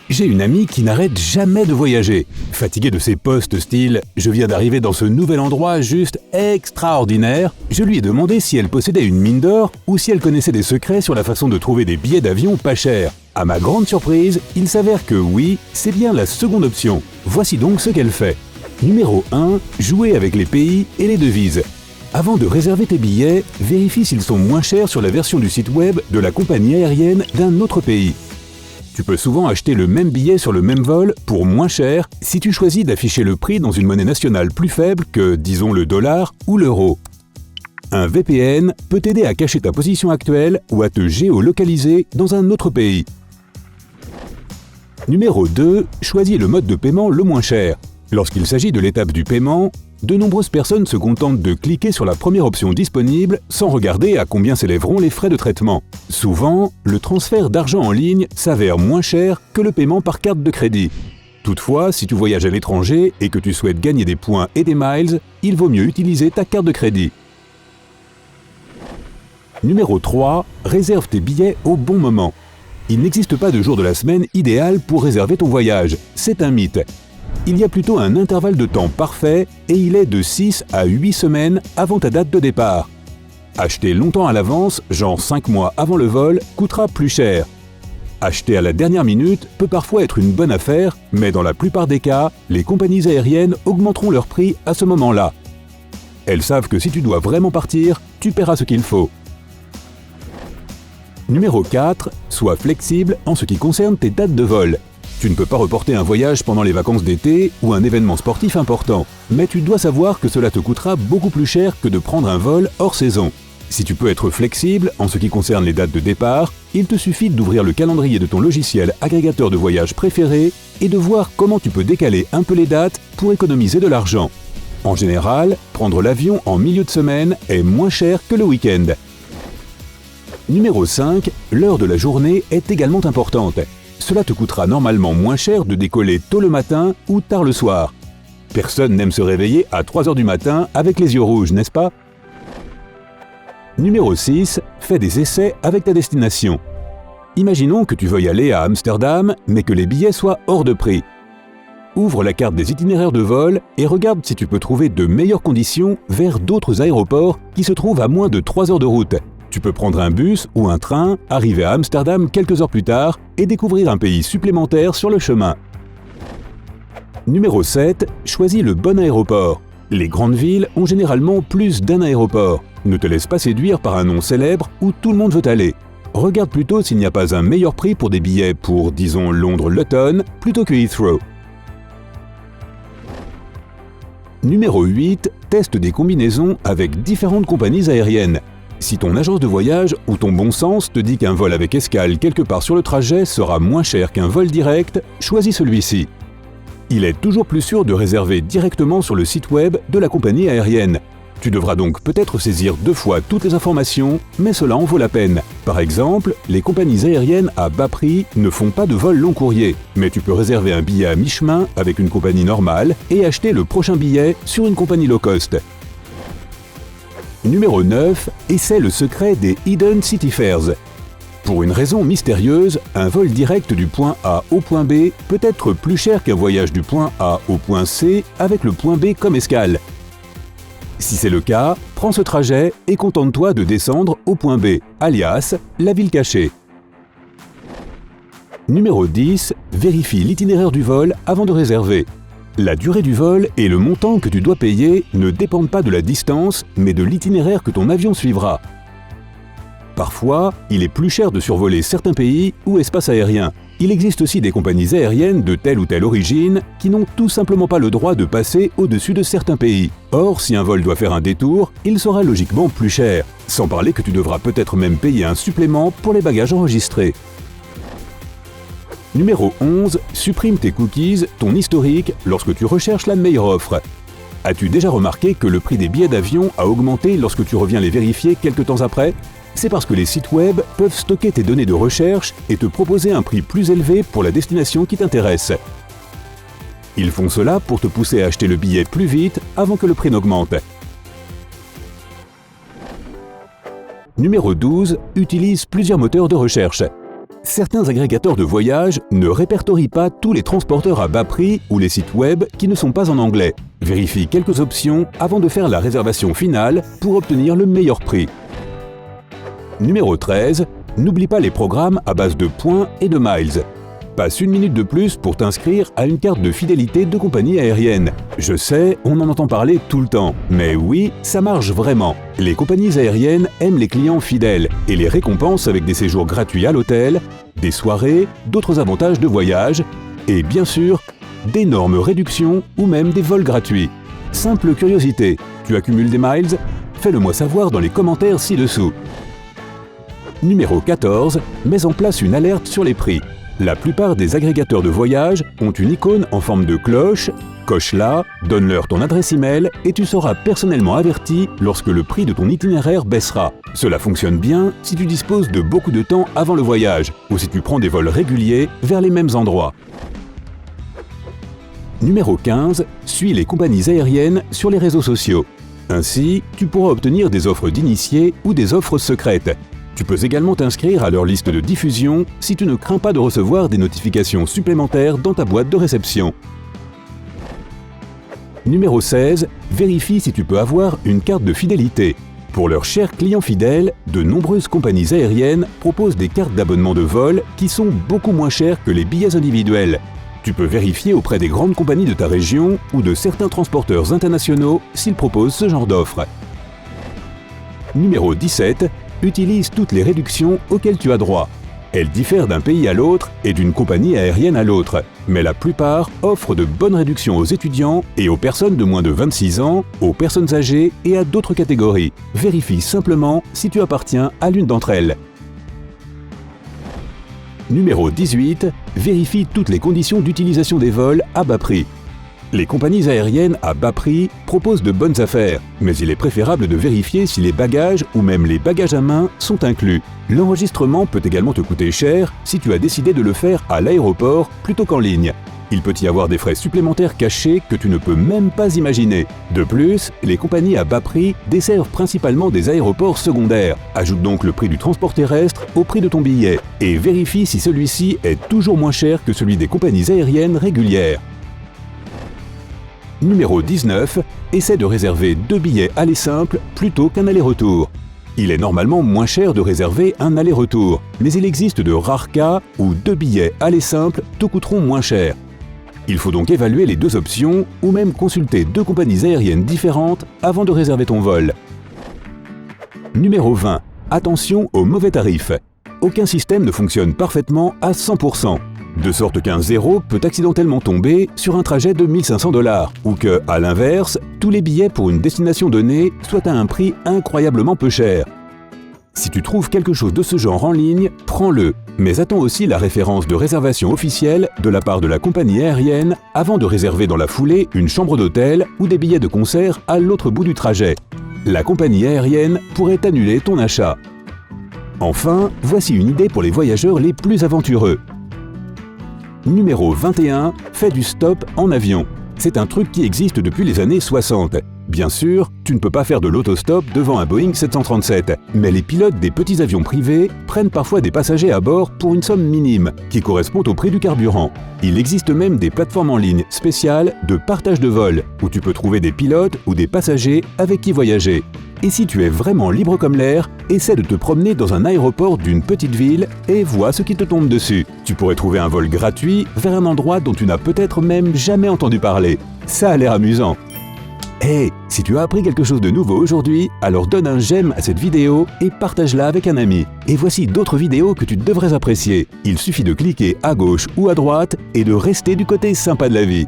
J'ai une amie qui n'arrête jamais de voyager. Fatiguée de ses posts style « Je viens d'arriver dans ce nouvel endroit juste extraordinaire », je lui ai demandé si elle possédait une mine d'or ou si elle connaissait des secrets sur la façon de trouver des billets d'avion pas chers. À ma grande surprise, il s'avère que oui, c'est bien la seconde option. Voici donc ce qu'elle fait. Numéro 1. Jouer avec les pays et les devises. Avant de réserver tes billets, vérifie s'ils sont moins chers sur la version du site web de la compagnie aérienne d'un autre pays. Tu peux souvent acheter le même billet sur le même vol pour moins cher si tu choisis d'afficher le prix dans une monnaie nationale plus faible que, disons, le dollar ou l'euro. Un VPN peut t'aider à cacher ta position actuelle ou à te géolocaliser dans un autre pays. Numéro 2. Choisis le mode de paiement le moins cher. Lorsqu'il s'agit de l'étape du paiement, de nombreuses personnes se contentent de cliquer sur la première option disponible sans regarder à combien s'élèveront les frais de traitement. Souvent, le transfert d'argent en ligne s'avère moins cher que le paiement par carte de crédit. Toutefois, si tu voyages à l'étranger et que tu souhaites gagner des points et des miles, il vaut mieux utiliser ta carte de crédit. Numéro 3. Réserve tes billets au bon moment. Il n'existe pas de jour de la semaine idéal pour réserver ton voyage. C'est un mythe. Il y a plutôt un intervalle de temps parfait et il est de 6 à 8 semaines avant ta date de départ. Acheter longtemps à l'avance, genre 5 mois avant le vol, coûtera plus cher. Acheter à la dernière minute peut parfois être une bonne affaire, mais dans la plupart des cas, les compagnies aériennes augmenteront leur prix à ce moment-là. Elles savent que si tu dois vraiment partir, tu paieras ce qu'il faut. Numéro 4. Sois flexible en ce qui concerne tes dates de vol. Tu ne peux pas reporter un voyage pendant les vacances d'été ou un événement sportif important, mais tu dois savoir que cela te coûtera beaucoup plus cher que de prendre un vol hors saison. Si tu peux être flexible en ce qui concerne les dates de départ, il te suffit d'ouvrir le calendrier de ton logiciel agrégateur de voyage préféré et de voir comment tu peux décaler un peu les dates pour économiser de l'argent. En général, prendre l'avion en milieu de semaine est moins cher que le week-end. Numéro 5. L'heure de la journée est également importante. Cela te coûtera normalement moins cher de décoller tôt le matin ou tard le soir. Personne n'aime se réveiller à 3 h du matin avec les yeux rouges, n'est-ce pas? Numéro 6. Fais des essais avec ta destination. Imaginons que tu veuilles aller à Amsterdam, mais que les billets soient hors de prix. Ouvre la carte des itinéraires de vol et regarde si tu peux trouver de meilleures conditions vers d'autres aéroports qui se trouvent à moins de 3 heures de route. Tu peux prendre un bus ou un train, arriver à Amsterdam quelques heures plus tard et découvrir un pays supplémentaire sur le chemin. Numéro 7. Choisis le bon aéroport. Les grandes villes ont généralement plus d'un aéroport. Ne te laisse pas séduire par un nom célèbre où tout le monde veut aller. Regarde plutôt s'il n'y a pas un meilleur prix pour des billets pour, disons, Londres-Luton plutôt que Heathrow. Numéro 8. Teste des combinaisons avec différentes compagnies aériennes. Si ton agence de voyage ou ton bon sens te dit qu'un vol avec escale quelque part sur le trajet sera moins cher qu'un vol direct, choisis celui-ci. Il est toujours plus sûr de réserver directement sur le site web de la compagnie aérienne. Tu devras donc peut-être saisir 2 fois toutes les informations, mais cela en vaut la peine. Par exemple, les compagnies aériennes à bas prix ne font pas de vol long courrier, mais tu peux réserver un billet à mi-chemin avec une compagnie normale et acheter le prochain billet sur une compagnie low cost. Numéro 9. Essaie le secret des Hidden City Fares. Pour une raison mystérieuse, un vol direct du point A au point B peut être plus cher qu'un voyage du point A au point C avec le point B comme escale. Si c'est le cas, prends ce trajet et contente-toi de descendre au point B, alias la ville cachée. Numéro 10. Vérifie l'itinéraire du vol avant de réserver. La durée du vol et le montant que tu dois payer ne dépendent pas de la distance, mais de l'itinéraire que ton avion suivra. Parfois, il est plus cher de survoler certains pays ou espaces aériens. Il existe aussi des compagnies aériennes de telle ou telle origine qui n'ont tout simplement pas le droit de passer au-dessus de certains pays. Or, si un vol doit faire un détour, il sera logiquement plus cher. Sans parler que tu devras peut-être même payer un supplément pour les bagages enregistrés. Numéro 11. Supprime tes cookies, ton historique, lorsque tu recherches la meilleure offre. As-tu déjà remarqué que le prix des billets d'avion a augmenté lorsque tu reviens les vérifier quelque temps après? C'est parce que les sites web peuvent stocker tes données de recherche et te proposer un prix plus élevé pour la destination qui t'intéresse. Ils font cela pour te pousser à acheter le billet plus vite avant que le prix n'augmente. Numéro 12. Utilise plusieurs moteurs de recherche. Certains agrégateurs de voyage ne répertorient pas tous les transporteurs à bas prix ou les sites web qui ne sont pas en anglais. Vérifie quelques options avant de faire la réservation finale pour obtenir le meilleur prix. Numéro 13. N'oublie pas les programmes à base de points et de miles. Passe 1 minute de plus pour t'inscrire à une carte de fidélité de compagnie aérienne. Je sais, on en entend parler tout le temps, mais oui, ça marche vraiment. Les compagnies aériennes aiment les clients fidèles et les récompensent avec des séjours gratuits à l'hôtel, des soirées, d'autres avantages de voyage et bien sûr, d'énormes réductions ou même des vols gratuits. Simple curiosité, tu accumules des miles? Fais-le moi savoir dans les commentaires ci-dessous. Numéro 14. Mets en place une alerte sur les prix. La plupart des agrégateurs de voyage ont une icône en forme de cloche. Coche-la, donne-leur ton adresse email et tu seras personnellement averti lorsque le prix de ton itinéraire baissera. Cela fonctionne bien si tu disposes de beaucoup de temps avant le voyage ou si tu prends des vols réguliers vers les mêmes endroits. Numéro 15. Suis les compagnies aériennes sur les réseaux sociaux. Ainsi, tu pourras obtenir des offres d'initiés ou des offres secrètes. Tu peux également t'inscrire à leur liste de diffusion si tu ne crains pas de recevoir des notifications supplémentaires dans ta boîte de réception. Numéro 16. Vérifie si tu peux avoir une carte de fidélité. Pour leurs chers clients fidèles, de nombreuses compagnies aériennes proposent des cartes d'abonnement de vol qui sont beaucoup moins chères que les billets individuels. Tu peux vérifier auprès des grandes compagnies de ta région ou de certains transporteurs internationaux s'ils proposent ce genre d'offres. Numéro 17. Utilise toutes les réductions auxquelles tu as droit. Elles diffèrent d'un pays à l'autre et d'une compagnie aérienne à l'autre, mais la plupart offrent de bonnes réductions aux étudiants et aux personnes de moins de 26 ans, aux personnes âgées et à d'autres catégories. Vérifie simplement si tu appartiens à l'une d'entre elles. Numéro 18. Vérifie toutes les conditions d'utilisation des vols à bas prix. Les compagnies aériennes à bas prix proposent de bonnes affaires, mais il est préférable de vérifier si les bagages ou même les bagages à main sont inclus. L'enregistrement peut également te coûter cher si tu as décidé de le faire à l'aéroport plutôt qu'en ligne. Il peut y avoir des frais supplémentaires cachés que tu ne peux même pas imaginer. De plus, les compagnies à bas prix desservent principalement des aéroports secondaires. Ajoute donc le prix du transport terrestre au prix de ton billet et vérifie si celui-ci est toujours moins cher que celui des compagnies aériennes régulières. Numéro 19. Essaie de réserver 2 billets aller simple plutôt qu'un aller-retour. Il est normalement moins cher de réserver un aller-retour, mais il existe de rares cas où 2 billets aller simple te coûteront moins cher. Il faut donc évaluer les 2 options ou même consulter 2 compagnies aériennes différentes avant de réserver ton vol. Numéro 20. Attention aux mauvais tarifs. Aucun système ne fonctionne parfaitement à 100%. De sorte qu'un zéro peut accidentellement tomber sur un trajet de 1 500 $ ou que, à l'inverse, tous les billets pour une destination donnée soient à un prix incroyablement peu cher. Si tu trouves quelque chose de ce genre en ligne, prends-le, mais attends aussi la référence de réservation officielle de la part de la compagnie aérienne avant de réserver dans la foulée une chambre d'hôtel ou des billets de concert à l'autre bout du trajet. La compagnie aérienne pourrait annuler ton achat. Enfin, voici une idée pour les voyageurs les plus aventureux. Numéro 21. Fais du stop en avion. C'est un truc qui existe depuis les années 60. Bien sûr, tu ne peux pas faire de l'autostop devant un Boeing 737, mais les pilotes des petits avions privés prennent parfois des passagers à bord pour une somme minime, qui correspond au prix du carburant. Il existe même des plateformes en ligne spéciales de partage de vol, où tu peux trouver des pilotes ou des passagers avec qui voyager. Et si tu es vraiment libre comme l'air, essaie de te promener dans un aéroport d'une petite ville et vois ce qui te tombe dessus. Tu pourrais trouver un vol gratuit vers un endroit dont tu n'as peut-être même jamais entendu parler. Ça a l'air amusant. Hey, si tu as appris quelque chose de nouveau aujourd'hui, alors donne un j'aime à cette vidéo et partage-la avec un ami. Et voici d'autres vidéos que tu devrais apprécier. Il suffit de cliquer à gauche ou à droite et de rester du côté sympa de la vie.